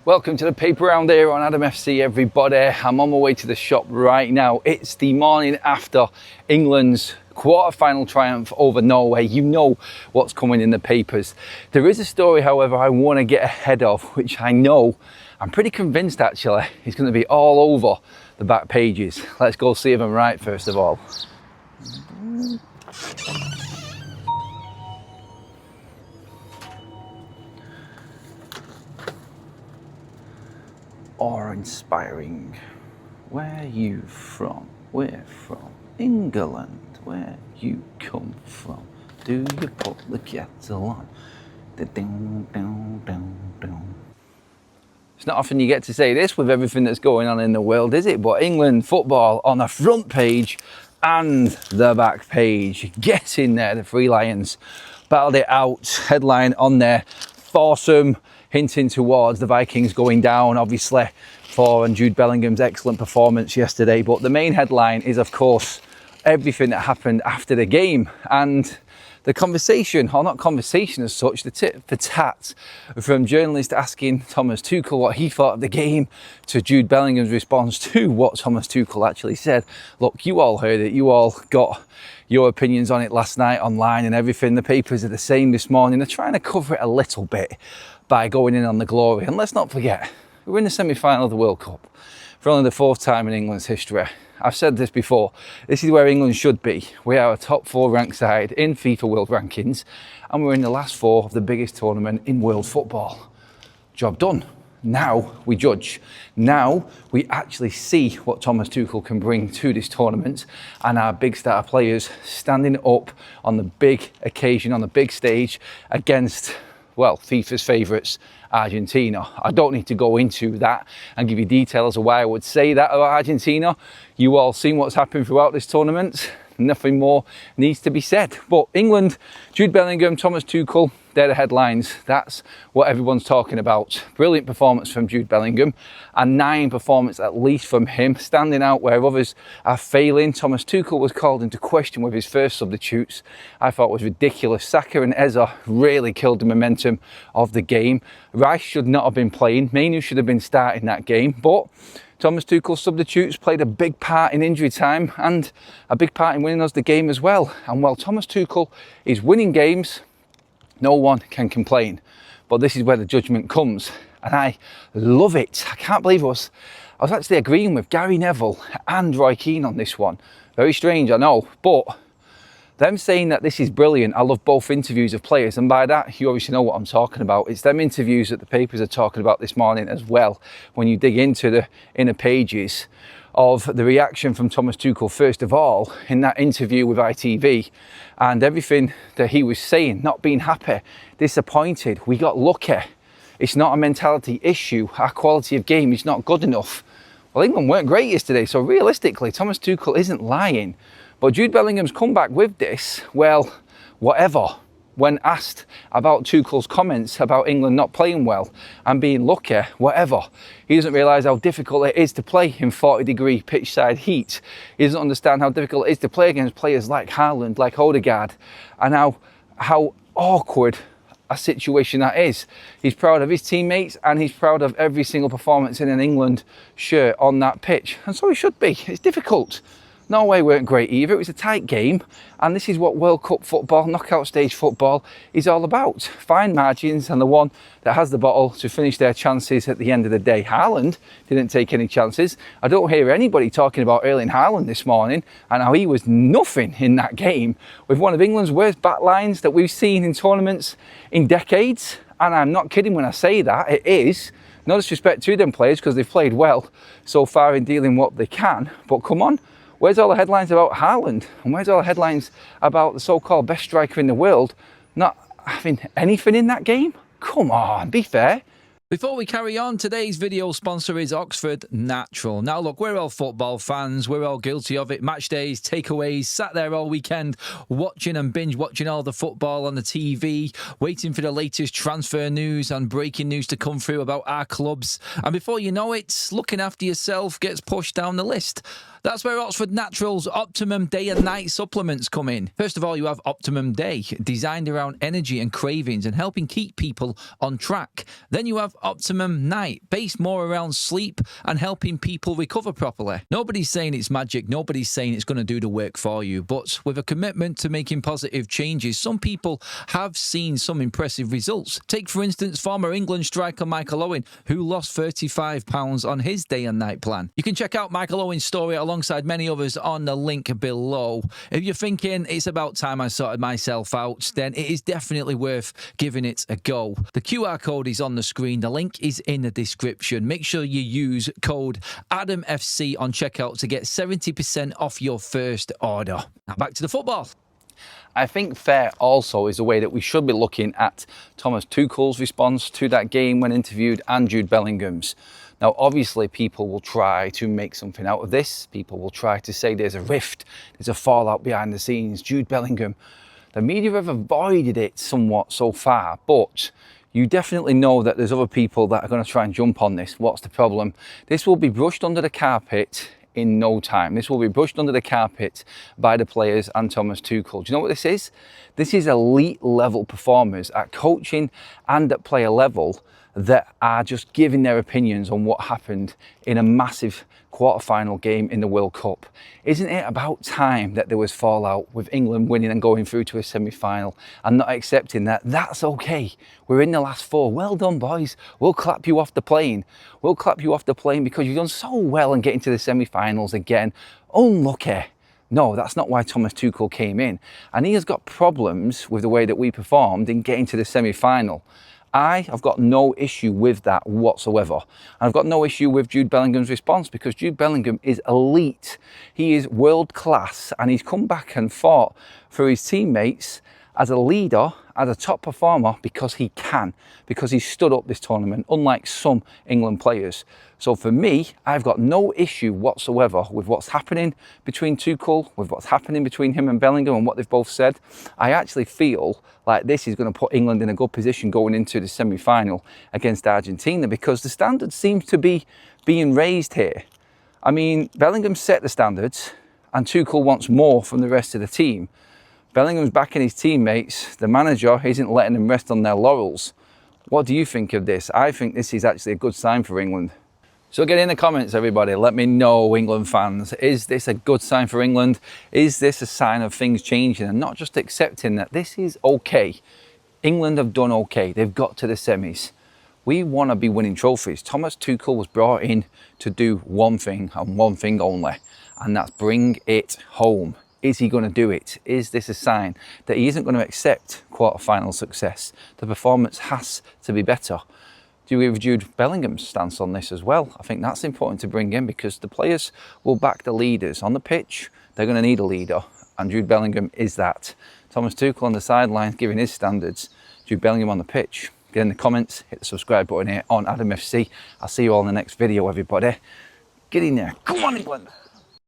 Welcome to the paper round here on Adam FC, everybody. I'm on my way to the shop right now. It's the morning after England's quarter-final triumph over Norway. You know what's coming in the papers. There is a story, however, I want to get ahead of, which I'm pretty convinced actually is going to be all over the back pages. Let's go see if I'm right first of all. Awe-inspiring. Where you from? We're from England. Where you come from? Do you put the kettle on? It's not often you get to say this with everything that's going on in the world, is it? But England football on the front page and the back page. Get in there, the Three Lions battled it out. Headline on there, foursome, hinting towards the Vikings going down, obviously, for Jude Bellingham's excellent performance yesterday. But the main headline is, of course, everything that happened after the game. And the conversation, or not conversation as such, the tit for tat from journalists asking Thomas Tuchel what he thought of the game, to Jude Bellingham's response to what Thomas Tuchel actually said. Look, you all heard it. You all got your opinions on it last night online and everything. The papers are the same this morning. They're trying to cover it a little bit by going in on the glory. And let's not forget, we're in the semi-final of the World Cup for only the fourth time in England's history. I've said this before, this is where England should be. We are a top 4 ranked side in FIFA World Rankings, and we're in the last 4 of the biggest tournament in world football. Job done. Now we judge. Now we actually see what Thomas Tuchel can bring to this tournament, and our big star players standing up on the big occasion, on the big stage against, well, FIFA's favourites, Argentina. I don't need to go into that and give you details of why I would say that about Argentina. You all seen what's happened throughout this tournament. Nothing more needs to be said. But England, Jude Bellingham, Thomas Tuchel, they're the headlines. That's what everyone's talking about. Brilliant performance from Jude Bellingham, and 9 performance at least from him, standing out where others are failing. Thomas Tuchel was called into question with his first substitutes. I thought was ridiculous. Saka and Eza really killed the momentum of the game. Rice should not have been playing. Mainu should have been starting that game, but Thomas Tuchel's substitutes played a big part in injury time and a big part in winning us the game as well. And while Thomas Tuchel is winning games, no one can complain. But this is where the judgment comes. And I love it. I can't believe I was actually agreeing with Gary Neville and Roy Keane on this one. Very strange, I know. But them saying that this is brilliant, I love both interviews of players, and by that you obviously know what I'm talking about. It's them interviews that the papers are talking about this morning as well, when you dig into the inner pages of the reaction from Thomas Tuchel first of all in that interview with ITV, and everything that he was saying, not being happy, disappointed, we got lucky, it's not a mentality issue, our quality of game is not good enough. Well, England weren't great yesterday, so realistically Thomas Tuchel isn't lying. But Jude Bellingham's come back with this, well, whatever. When asked about Tuchel's comments about England not playing well and being lucky, whatever. He doesn't realise how difficult it is to play in 40-degree pitch-side heat. He doesn't understand how difficult it is to play against players like Haaland, like Odegaard, and how awkward a situation that is. He's proud of his teammates and he's proud of every single performance in an England shirt on that pitch. And so he should be. It's difficult. Norway weren't great either. It was a tight game, and this is what World Cup football, knockout stage football is all about. Fine margins, and the one that has the bottle to finish their chances at the end of the day. Haaland didn't take any chances. I don't hear anybody talking about Erling Haaland this morning and how he was nothing in that game with one of England's worst back lines that we've seen in tournaments in decades. And I'm not kidding when I say that. It is. No disrespect to them players, because they've played well so far in dealing what they can, but come on. Where's all the headlines about Haaland? And where's all the headlines about the so-called best striker in the world not having anything in that game? Come on, be fair. Before we carry on, today's video sponsor is Oxford Natural. Now look, we're all football fans, we're all guilty of it. Match days, takeaways, sat there all weekend watching and binge watching all the football on the TV, waiting for the latest transfer news and breaking news to come through about our clubs. And before you know it, looking after yourself gets pushed down the list. That's where Oxford Natural's Optimum Day and Night supplements come in. First of all, you have Optimum Day, designed around energy and cravings and helping keep people on track. Then you have optimum night, based more around sleep and helping people recover properly. Nobody's saying it's magic, nobody's saying it's going to do the work for you, but with a commitment to making positive changes, some people have seen some impressive results. Take, for instance, former England striker Michael Owen, who lost 35 pounds on his day and night plan. You can check out Michael Owen's story alongside many others on the link below. If you're thinking it's about time I sorted myself out, then it is definitely worth giving it a go. The QR code is on the screen. The link is in the description. Make sure you use code ADAMFC on checkout to get 70% off your first order. Now back to the football. I think fair also is the way that we should be looking at Thomas Tuchel's response to that game when interviewed and Jude Bellingham's. Now, obviously, people will try to make something out of this. People will try to say there's a rift, there's a fallout behind the scenes. Jude Bellingham, the media have avoided it somewhat so far, but you definitely know that there's other people that are going to try and jump on this. What's the problem? This will be brushed under the carpet in no time. This will be brushed under the carpet by the players and Thomas Tuchel. Do you know what this is? This is elite level performers at coaching and at player level that are just giving their opinions on what happened in a massive quarter-final game in the World Cup. Isn't it about time that there was fallout with England winning and going through to a semi-final and not accepting that? That's okay. We're in the last four. Well done, boys. We'll clap you off the plane. We'll clap you off the plane because you've done so well in getting to the semi-finals again. Unlucky. No, that's not why Thomas Tuchel came in. And he has got problems with the way that we performed in getting to the semi-final. I have got no issue with that whatsoever. And I've got no issue with Jude Bellingham's response because Jude Bellingham is elite. He is world class and he's come back and fought for his teammates as a leader, as a top performer because he can, because he's stood up this tournament, unlike some England players. So for me, I've got no issue whatsoever with what's happening between Tuchel, with what's happening between him and Bellingham and what they've both said. I actually feel like this is going to put England in a good position going into the semi-final against Argentina because the standard seems to be being raised here. I mean, Bellingham set the standards and Tuchel wants more from the rest of the team. Bellingham's backing his teammates. The manager isn't letting them rest on their laurels. What do you think of this? I think this is actually a good sign for England. So get in the comments, everybody. Let me know, England fans. Is this a good sign for England? Is this a sign of things changing and not just accepting that this is okay? England have done okay. They've got to the semis. We want to be winning trophies. Thomas Tuchel was brought in to do one thing and one thing only, and that's bring it home. Is he going to do it? Is this a sign that he isn't going to accept quarter-final success? The performance has to be better. Do you agree with Jude Bellingham's stance on this as well? I think that's important to bring in because the players will back the leaders. On the pitch, they're going to need a leader, and Jude Bellingham is that. Thomas Tuchel on the sidelines giving his standards. Jude Bellingham on the pitch. Get in the comments, hit the subscribe button here on AdamFC. I'll see you all in the next video, everybody. Get in there. Come on, England.